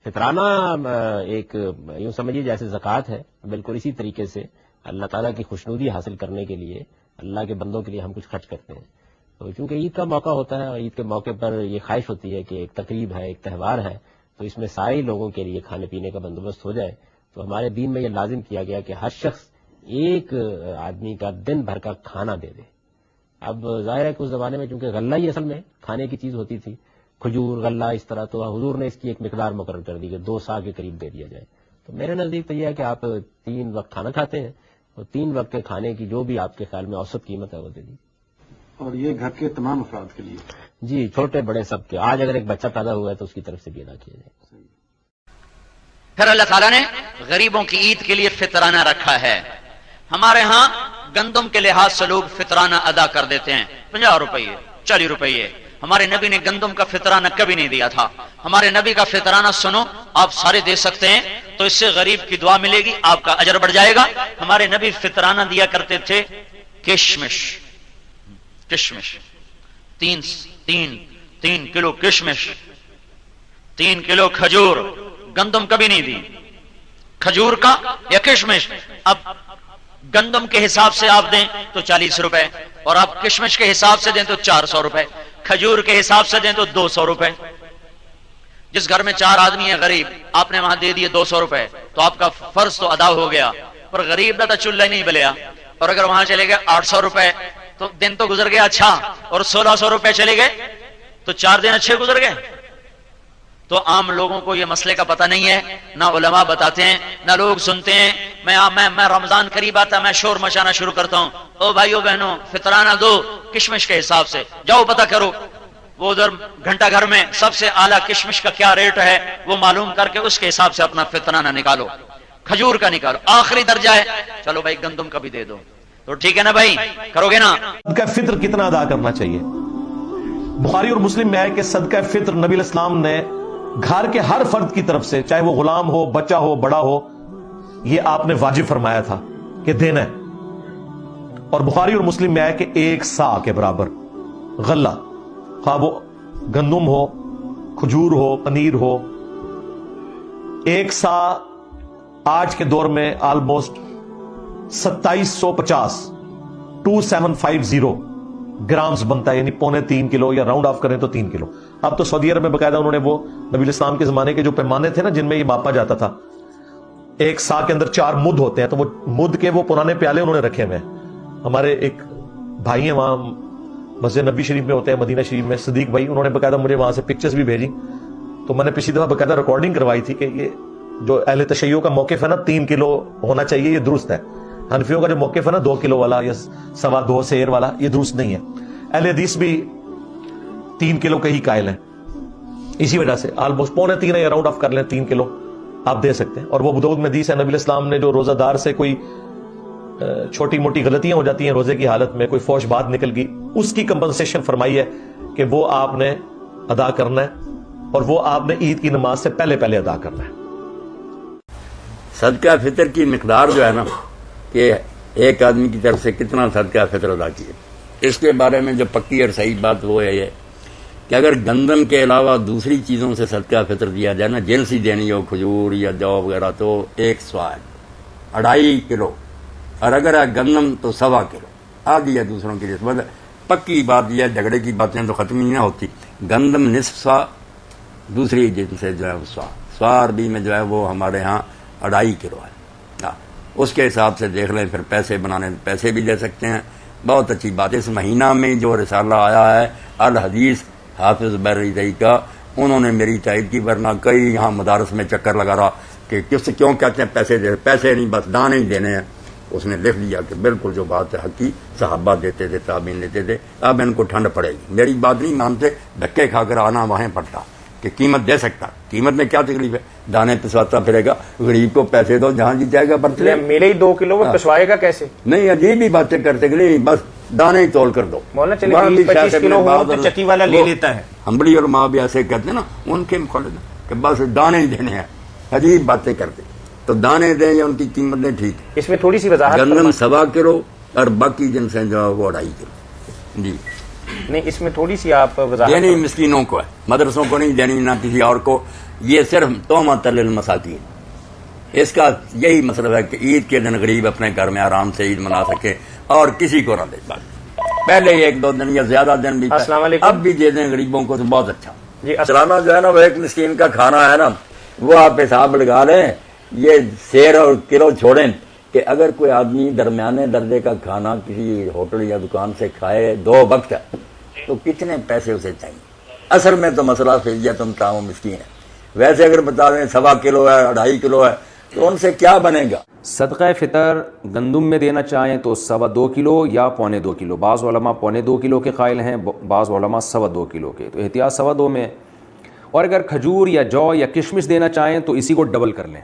فطرانہ ایک یوں سمجھیے جیسے زکوٰۃ ہے، بالکل اسی طریقے سے اللہ تعالیٰ کی خوشنودی حاصل کرنے کے لیے اللہ کے بندوں کے لیے ہم کچھ خرچ کرتے ہیں. تو چونکہ عید کا موقع ہوتا ہے اور عید کے موقع پر یہ خواہش ہوتی ہے کہ ایک تقریب ہے، ایک تہوار ہے، تو اس میں سارے لوگوں کے لیے کھانے پینے کا بندوبست ہو جائے. تو ہمارے دین میں یہ لازم کیا گیا کہ ہر شخص ایک آدمی کا دن بھر کا کھانا دے دے. اب ظاہر ہے کہ اس زمانے میں چونکہ غلہ ہی اصل میں کھانے کی چیز ہوتی تھی، کھجور غلہ اس طرح، تو حضور نے اس کی ایک مقدار مقرر کر دی کہ 2 سا کے قریب دے دیا جائے. تو میرے نزدیک تو یہ ہے کہ آپ 3 وقت کھانا کھاتے ہیں اور 3 وقت کے کھانے کی جو بھی آپ کے خیال میں اوسط قیمت ہے وہ دے دی. اور یہ گھر کے تمام افراد کے لیے؟ جی، چھوٹے بڑے سب کے. آج اگر ایک بچہ پیدا ہوا ہے تو اس کی طرف سے بھی ادا کیا جائے. پھر اللہ تعالیٰ نے غریبوں کی عید کے لیے فطرانہ رکھا ہے. ہمارے ہاں گندم کے لحاظ سے لوگ فطرانہ ادا کر دیتے ہیں، 50 روپئے 40 روپئے. ہمارے نبی نے گندم کا فطرانہ کبھی نہیں دیا تھا. ہمارے نبی کا فطرانہ سنو، آپ سارے دے سکتے ہیں تو اس سے غریب کی دعا ملے گی، آپ کا اجر بڑھ جائے گا. ہمارے نبی فطرانہ دیا کرتے تھے کشمش 3 کلو کشمش، 3 کلو کھجور. گندم کبھی نہیں دی، کھجور کا یا کشمش. اب گندم کے حساب سے آپ دیں تو 40 روپے، اور آپ کشمش کے حساب سے دیں تو 400 روپے، کھجور کے حساب سے دیں تو 200 روپے. جس گھر میں 4 آدمی ہیں غریب، آپ نے وہاں دے دیے 200 روپے تو آپ کا فرض تو ادا ہو گیا. اور غریب دا چولہا ہی نہیں بلیا، اور اگر وہاں چلے گئے 800 روپے تو دن تو گزر گیا اچھا، اور 1600 روپے چلے گئے تو 4 دن اچھے گزر گئے. تو عام لوگوں کو یہ مسئلے کا پتہ نہیں ہے، نہ علماء بتاتے ہیں نہ لوگ سنتے ہیں. میں رمضان قریب آتا میں شور مچانا شروع کرتا ہوں، او بھائیو بہنوں فطرانہ دو کشمش کے حساب سے. جاؤ پتہ کرو وہ ادھر گھنٹہ گھر میں سب سے اعلیٰ کشمش کا کیا ریٹ ہے وہ معلوم کر کے اس کے حساب سے اپنا فطرانہ نکالو. کھجور کا نکالو، آخری درجہ ہے چلو بھائی گندم کا بھی دے دو. تو ٹھیک ہے نا بھائی، کرو گے نا؟ صدقہ فطر کتنا ادا کرنا چاہیے؟ بخاری اور مسلم میں ہے کہ صدقہ فطر نبی علیہ السلام نے گھر کے ہر فرد کی طرف سے، چاہے وہ غلام ہو، بچہ ہو، بڑا ہو، یہ آپ نے واجب فرمایا تھا کہ دینا ہے. اور بخاری اور مسلم میں ہے کہ 1 سا کے برابر غلہ، خواہ وہ گندم ہو، کھجور ہو، پنیر ہو. 1 سا آج کے دور میں آلموسٹ 2750 گرامز بنتا ہے، یعنی 2.25 کلو، یا راؤنڈ آف کریں تو 3 کلو. اب تو سعودی عرب میں باقاعدہ انہوں نے وہ نبی علیہ السلام کے زمانے کے جو پیمانے تھے نا جن میں یہ ماپا جاتا تھا، 1 سا کے اندر 4 مد ہوتے ہیں، تو وہ مد کے وہ پرانے پیالے انہوں نے رکھے ہوئے ہیں. ہمارے ایک بھائی ہیں وہاں مسجد نبی شریف میں ہوتے ہیں، مدینہ شریف میں، صدیق بھائی، انہوں نے باقاعدہ مجھے وہاں سے پکچرز بھی بھیجی. تو میں نے پچھلی دفعہ باقاعدہ ریکارڈنگ کروائی تھی کہ یہ جو اہل تشیع کا موقف ہے نا 3 کلو ہونا چاہیے، یہ درست ہے. حنفیوں کا جو موقف ہے نا 2 کلو والا یا 2.25 سیر والا، یہ درست نہیں ہے. اہل حدیث بھی 3 کلو کے ہی قائل ہیں. اسی وجہ سے آلموسٹ 2.25 یا راؤنڈ آف کر لیں 3 کلو آپ دے سکتے ہیں. اور وہ ابو داؤد میں حدیث ہے، نبی علیہ السلام نے جو روزہ دار سے کوئی چھوٹی موٹی غلطیاں ہو جاتی ہیں روزے کی حالت میں، کوئی فوش بات نکل گئی، اس کی کمپنسیشن فرمائی ہے کہ وہ آپ نے ادا کرنا ہے، اور وہ آپ نے عید کی نماز سے پہلے ادا کرنا ہے. صدقہ فطر کی مقدار جو ہے نا کہ ایک آدمی کی طرف سے کتنا صدقہ فطر ادا کیے، اس کے بارے میں جو پکی اور صحیح بات وہ ہے یہ کہ اگر گندم کے علاوہ دوسری چیزوں سے صدقہ فطر دیا جائے نا، جنسی دینی ہو، کھجور یا جو وغیرہ، تو 1 سوا ہے، 2.5 کلو. اور اگر ہے گندم تو 1.25 کلو. آدھی ہے دوسروں کی نسبت. پکی بات یہ ہے، جھگڑے کی باتیں تو ختم ہی نہ ہوتی. گندم نصف سوا، دوسری جن سے جو ہے سوا عربی میں جو ہے وہ ہمارے ہاں 2.5 کلو ہے. اس کے حساب سے دیکھ لیں، پھر پیسے بنانے پیسے بھی دے سکتے ہیں. بہت اچھی بات ہے. اس مہینہ میں جو رسالہ آیا ہے الحدیث حافظ بری کا، انہوں نے میری تائید کی، ورنہ کئی یہاں مدارس میں چکر لگا رہا کہ کیوں کہتے ہیں پیسے دے، پیسے نہیں بس دانے ہی دینے ہیں. اس نے لکھ دیا کہ بالکل جو بات ہے حقی، صحابہ دیتے تھے، تابعین دیتے تھے. اب ان کو ٹھنڈ پڑے گی. میری بات نہیں مانتے، دھکے کھا کر آنا وہیں پڑتا کہ قیمت دے سکتا. قیمت میں کیا تکلیف ہے؟ دانے پسواتا پھرے گا. غریب کو پیسے دو، جہاں جی جائے گا برت لے. میرے ہی 2 کلو وہ پسوائے گا کیسے؟ نہیں، عجیب ہی باتیں کرتے کہ نہیں بس دانے ہی تول کر دو. مولانا چلے 25 کلو ہو تو چکی والا لے لیتا ہے. ہمبلی اور ماں بھی ایسے کہتے ہیں نا، ان کے مخالف کہ بس دانے ہی دینے ہیں. عجیب باتیں کرتے. تو دانے دیں یا ان کی قیمت دیں، ٹھیک. اس میں تھوڑی سی وضاحت. گندم 1.25 کلو اور باقی جن سے جو ہے وہ 2.5 کلو. جی نہیں اس میں تھوڑی سی آپ وضاحت دینی مسکینوں کو ہے، مدرسوں کو نہیں دینی، نہ کسی اور کو. یہ صرف تہمت للمساکین. اس کا یہی مطلب ہے کہ عید کے دن غریب اپنے گھر میں آرام سے عید منا سکے اور کسی کو نہ دے. پہلے 1-2 دن یا زیادہ دن بھی السلام علیکم. اب بھی دے دیں غریبوں کو تو بہت اچھا. جی سالانہ جو ہے نا وہ ایک مسکین کا کھانا ہے نا، وہ آپ حساب لگا لیں. یہ سیر اور کلو چھوڑیں کہ اگر کوئی آدمی درمیانے درجے کا کھانا کسی ہوٹل یا دکان سے کھائے 2 وقت تو کتنے پیسے اسے چاہیے. اثر میں تو مسئلہ فیضیتن طعام مسکین ہے. ویسے اگر بتا دیں 1.25 کلو ہے 2.5 کلو ہے تو ان سے کیا بنے گا. صدقہ فطر گندم میں دینا چاہیں تو 2.25 کلو یا 1.25 کلو. بعض علماء 1.25 کلو کے قائل ہیں، بعض علماء 2.25 کلو کے. تو احتیاط 2.25 میں. اور اگر کھجور یا جو یا کشمش دینا چاہیں تو اسی کو ڈبل کر لیں.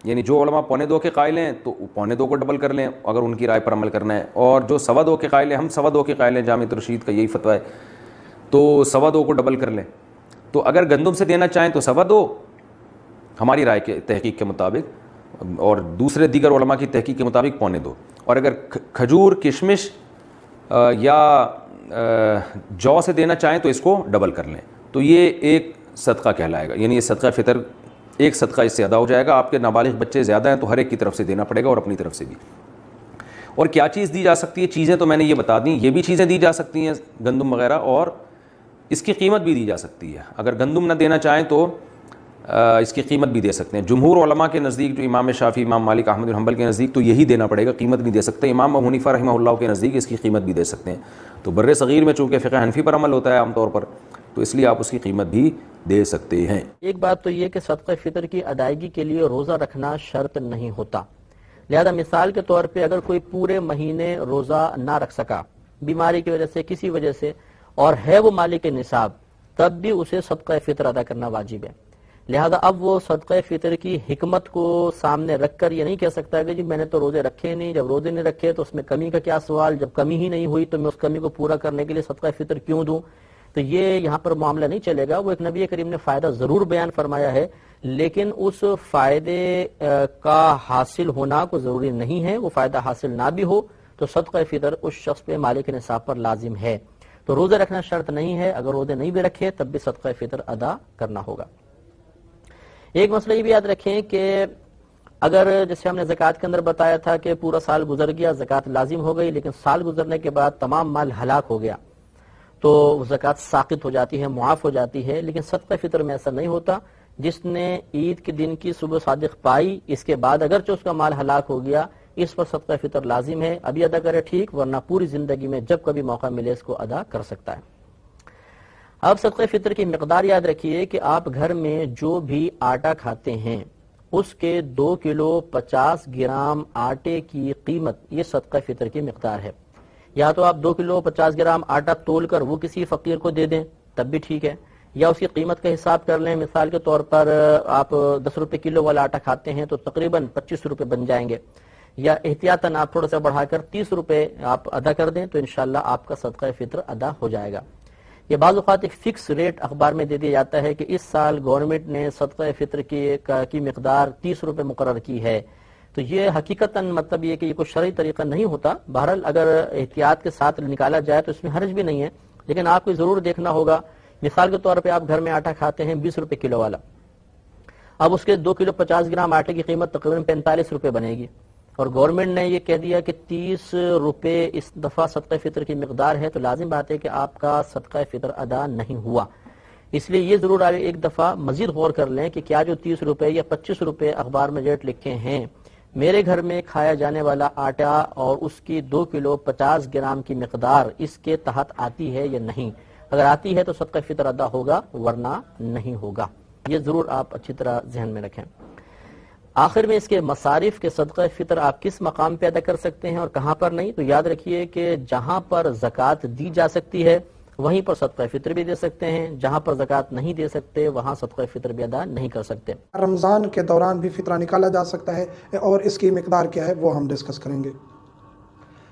یعنی جو علماء 1.25 کے قائل ہیں تو 1.25 کو ڈبل کر لیں اگر ان کی رائے پر عمل کرنا ہے. اور جو 2.25 کے قائل ہیں، ہم 2.25 کے قائل ہیں، جامع رشید کا یہی فتویٰ ہے، تو 2.25 کو ڈبل کر لیں. تو اگر گندم سے دینا چاہیں تو 2.25 ہماری رائے کے تحقیق کے مطابق، اور دوسرے دیگر علماء کی تحقیق کے مطابق 2.25. اور اگر کھجور کشمش یا جو سے دینا چاہیں تو اس کو ڈبل کر لیں. تو یہ ایک صدقہ کہلائے گا. یعنی یہ صدقہ فطر ایک صدقہ اس سے ادا ہو جائے گا. آپ کے نابالغ بچے زیادہ ہیں تو ہر ایک کی طرف سے دینا پڑے گا اور اپنی طرف سے بھی. اور کیا چیز دی جا سکتی ہے؟ چیزیں تو میں نے یہ بتا دیں. یہ بھی چیزیں دی جا سکتی ہیں گندم وغیرہ، اور اس کی قیمت بھی دی جا سکتی ہے. اگر گندم نہ دینا چاہیں تو اس کی قیمت بھی دے سکتے ہیں. جمہور علماء کے نزدیک، جو امام شافعی، امام مالک، احمد بن حنبل کے نزدیک تو یہی دینا پڑے گا، قیمت نہیں دے سکتے. امام ابو حنیفہ رحمہ اللہ کے نزدیک اس کی قیمت بھی دے سکتے ہیں. تو بر صغیر میں چونکہ فقہ حنفی پر عمل ہوتا ہے عام طور پر، تو اس لیے آپ اس کی قیمت بھی دے سکتے ہیں. ایک بات تو یہ کہ صدقہ فطر کی ادائیگی کے لیے روزہ رکھنا شرط نہیں ہوتا. لہذا مثال کے طور پہ اگر کوئی پورے مہینے روزہ نہ رکھ سکا بیماری کی وجہ سے، کسی وجہ سے، اور ہے وہ مالک نصاب، تب بھی اسے صدقہ فطر ادا کرنا واجب ہے. لہذا اب وہ صدقہ فطر کی حکمت کو سامنے رکھ کر یہ نہیں کہہ سکتا کہ جی میں نے تو روزے رکھے نہیں، جب روزے نہیں رکھے تو اس میں کمی کا کیا سوال، جب کمی ہی نہیں ہوئی تو میں اس کمی کو پورا کرنے کے لیے صدقہ فطر کیوں دوں. تو یہ یہاں پر معاملہ نہیں چلے گا. وہ ایک نبی کریم نے فائدہ ضرور بیان فرمایا ہے، لیکن اس فائدے کا حاصل ہونا کو ضروری نہیں ہے. وہ فائدہ حاصل نہ بھی ہو تو صدقہ فطر اس شخص پہ مالک نصاب پر لازم ہے. تو روزے رکھنا شرط نہیں ہے. اگر روزے نہیں بھی رکھے تب بھی صدقہ فطر ادا کرنا ہوگا. ایک مسئلہ یہ بھی یاد رکھیں کہ اگر جیسے ہم نے زکوٰۃ کے اندر بتایا تھا کہ پورا سال گزر گیا، زکوٰۃ لازم ہو گئی، لیکن سال گزرنے کے بعد تمام مال ہلاک ہو گیا تو زکوٰۃ ساقط ہو جاتی ہے، معاف ہو جاتی ہے. لیکن صدقہ فطر میں ایسا نہیں ہوتا. جس نے عید کے دن کی صبح صادق پائی، اس کے بعد اگرچہ اس کا مال ہلاک ہو گیا، اس پر صدقہ فطر لازم ہے. ابھی ادا کرے ٹھیک، ورنہ پوری زندگی میں جب کبھی موقع ملے اس کو ادا کر سکتا ہے. اب صدقہ فطر کی مقدار یاد رکھیے کہ آپ گھر میں جو بھی آٹا کھاتے ہیں اس کے 2 کلو 50 گرام آٹے کی قیمت یہ صدقہ فطر کی مقدار ہے. یا تو آپ 2 کلو 50 گرام آٹا تول کر وہ کسی فقیر کو دے دیں تب بھی ٹھیک ہے، یا اس کی قیمت کا حساب کر لیں. مثال کے طور پر آپ 10 روپے کلو والا آٹا کھاتے ہیں تو تقریباً 25 روپے بن جائیں گے. یا احتیاطاً آپ تھوڑا سا بڑھا کر 30 روپے آپ ادا کر دیں تو انشاءاللہ آپ کا صدقہ فطر ادا ہو جائے گا. یہ بعض اوقات ایک فکس ریٹ اخبار میں دے دیا جاتا ہے کہ اس سال گورنمنٹ نے صدقہ فطر کی مقدار 30 روپے مقرر کی ہے. تو یہ حقیقتاً مطلب یہ کہ یہ کوئی شرعی طریقہ نہیں ہوتا. بہرحال اگر احتیاط کے ساتھ نکالا جائے تو اس میں حرج بھی نہیں ہے، لیکن آپ کو ضرور دیکھنا ہوگا. مثال کے طور پہ آپ گھر میں آٹا کھاتے ہیں 20 روپے کلو والا، اب اس کے 2 کلو 50 گرام آٹے کی قیمت تقریباً 45 روپے بنے گی، اور گورنمنٹ نے یہ کہہ دیا کہ 30 روپے اس دفعہ صدقہ فطر کی مقدار ہے، تو لازم بات ہے کہ آپ کا صدقہ فطر ادا نہیں ہوا. اس لیے یہ ضرور آپ ایک دفعہ مزید غور کر لیں کہ کیا جو 30 روپے یا 25 روپے اخبار میں ریٹ لکھے ہیں میرے گھر میں کھایا جانے والا آٹا اور اس کی 2 کلو 50 گرام کی مقدار اس کے تحت آتی ہے یا نہیں. اگر آتی ہے تو صدقہ فطر ادا ہوگا، ورنہ نہیں ہوگا. یہ ضرور آپ اچھی طرح ذہن میں رکھیں. آخر میں اس کے مصارف کے صدقہ فطر آپ کس مقام پہ ادا کر سکتے ہیں اور کہاں پر نہیں، تو یاد رکھیے کہ جہاں پر زکوٰۃ دی جا سکتی ہے وہیں پر صدقہ فطر بھی دے سکتے ہیں، جہاں پر زکوٰۃ نہیں دے سکتے وہاں صدقہ فطر بھی ادا نہیں کر سکتے. رمضان کے دوران بھی فطرہ نکالا جا سکتا ہے اور اس کی مقدار کیا ہے وہ ہم ڈسکس کریں گے.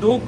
2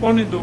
2.25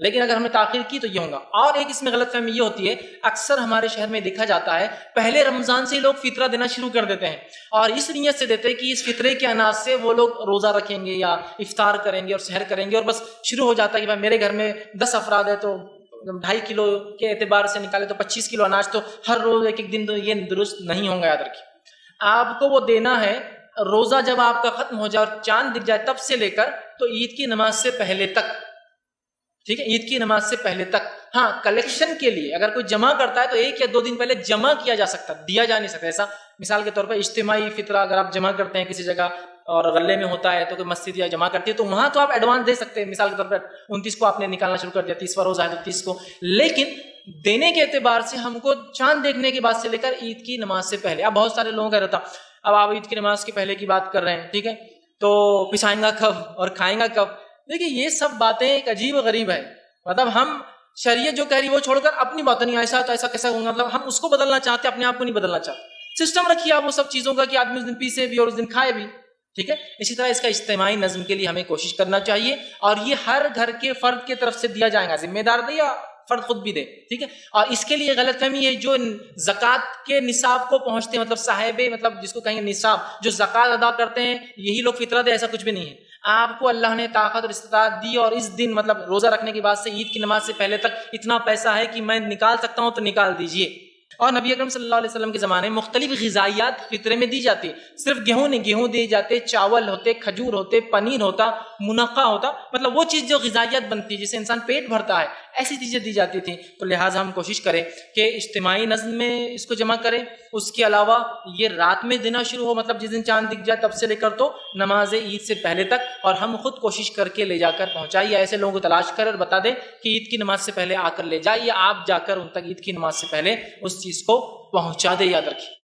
لیکن اگر ہم نے تاخیر کی تو یہ ہوگا. اور ایک اس میں غلط فہمی یہ ہوتی ہے، اکثر ہمارے شہر میں دیکھا جاتا ہے پہلے رمضان سے ہی لوگ فطرہ دینا شروع کر دیتے ہیں، اور اس نیت سے دیتے ہیں کہ اس فطرے کے اناج سے وہ لوگ روزہ رکھیں گے یا افطار کریں گے اور سحر کریں گے، اور بس شروع ہو جاتا ہے کہ بھائی میرے گھر میں 10 افراد ہے تو 2.5 کلو کے اعتبار سے نکالے تو 25 کلو اناج تو ہر روز ایک ایک دن، تو یہ درست نہیں ہوگا. یاد رکھیے آپ کو وہ دینا ہے روزہ جب آپ کا ختم ہو جائے اور چاند دکھ جائے تب سے لے کر تو عید کی نماز سے پہلے تک. ٹھیک ہے، عید کی نماز سے پہلے تک. ہاں کلیکشن کے لیے اگر کوئی جمع کرتا ہے تو 1 یا 2 دن پہلے جمع کیا جا سکتا، دیا جا نہیں سکتا. ایسا مثال کے طور پر اجتماعی فطرہ اگر آپ جمع کرتے ہیں کسی جگہ اور غلے میں ہوتا ہے تو کوئی مسجد یا جمع کرتی ہے تو وہاں تو آپ ایڈوانس دے سکتے ہیں. مثال کے طور پر 29 کو آپ نے نکالنا شروع کر دیا، 30واں روزہ ہے تو 30 کو. لیکن دینے کے اعتبار سے ہم کو چاند دیکھنے کے بعد سے لے کر عید کی نماز سے پہلے. اب بہت سارے لوگوں کا رہتا اب آپ عید کی نماز کے پہلے کی بات کر رہے ہیں، ٹھیک ہے، تو پسائیں گا کب اور کھائیں گا کب. دیکھیے یہ سب باتیں ایک عجیب و غریب ہے. مطلب ہم شریعت جو کہہ رہی ہے وہ چھوڑ کر اپنی باتیں نہیں، ایسا تو ایسا کیسا ہوگا، مطلب ہم اس کو بدلنا چاہتے ہیں، اپنے آپ کو نہیں بدلنا چاہتے. سسٹم رکھیے آپ وہ سب چیزوں کا کہ آدمی اس دن پیسے بھی اور اس دن کھائے بھی. ٹھیک ہے، اسی طرح اس کا اجتماعی نظم کے لیے ہمیں کوشش کرنا چاہیے، اور یہ ہر گھر کے فرد کی طرف سے دیا جائے گا. ذمہ دار دے یا فرد خود بھی دے. ٹھیک ہے، اور اس کے لیے غلط فہمی ہے جو زکوٰۃ کے نصاب کو پہنچتے ہیں، مطلب صاحب مطلب جس کو کہیں گے نصاب، جو زکوٰۃ ادا کرتے ہیں یہی لوگ فطرہ دے، ایسا کچھ بھی نہیں ہے. آپ کو اللہ نے طاقت اور استطاعت دی اور اس دن مطلب روزہ رکھنے کے بعد سے عید کی نماز سے پہلے تک اتنا پیسہ ہے کہ میں نکال سکتا ہوں تو نکال دیجئے. اور نبی اکرم صلی اللہ علیہ وسلم کے زمانے میں مختلف غذائیات فطرے میں دی جاتی. صرف گیہوں نہیں، گیہوں دیے جاتے، چاول ہوتے، کھجور ہوتے، پنیر ہوتا، منقع ہوتا، مطلب وہ چیز جو غذائیت بنتی ہے جس سے انسان پیٹ بھرتا ہے، ایسی چیزیں دی جاتی تھیں. تو لہٰذا ہم کوشش کریں کہ اجتماعی نظم میں اس کو جمع کریں. اس کے علاوہ یہ رات میں دینا شروع ہو، مطلب جس دن چاند دکھ جائے تب سے لے کر تو نماز عید سے پہلے تک، اور ہم خود کوشش کر کے لے جا کر پہنچائیں، یا ایسے لوگوں کو تلاش کر اور بتا دیں کہ عید کی نماز سے پہلے آ کر لے جائے، یا آپ جا کر ان تک عید کی نماز سے پہلے اس چیز کو پہنچا دے. یاد رکھیں.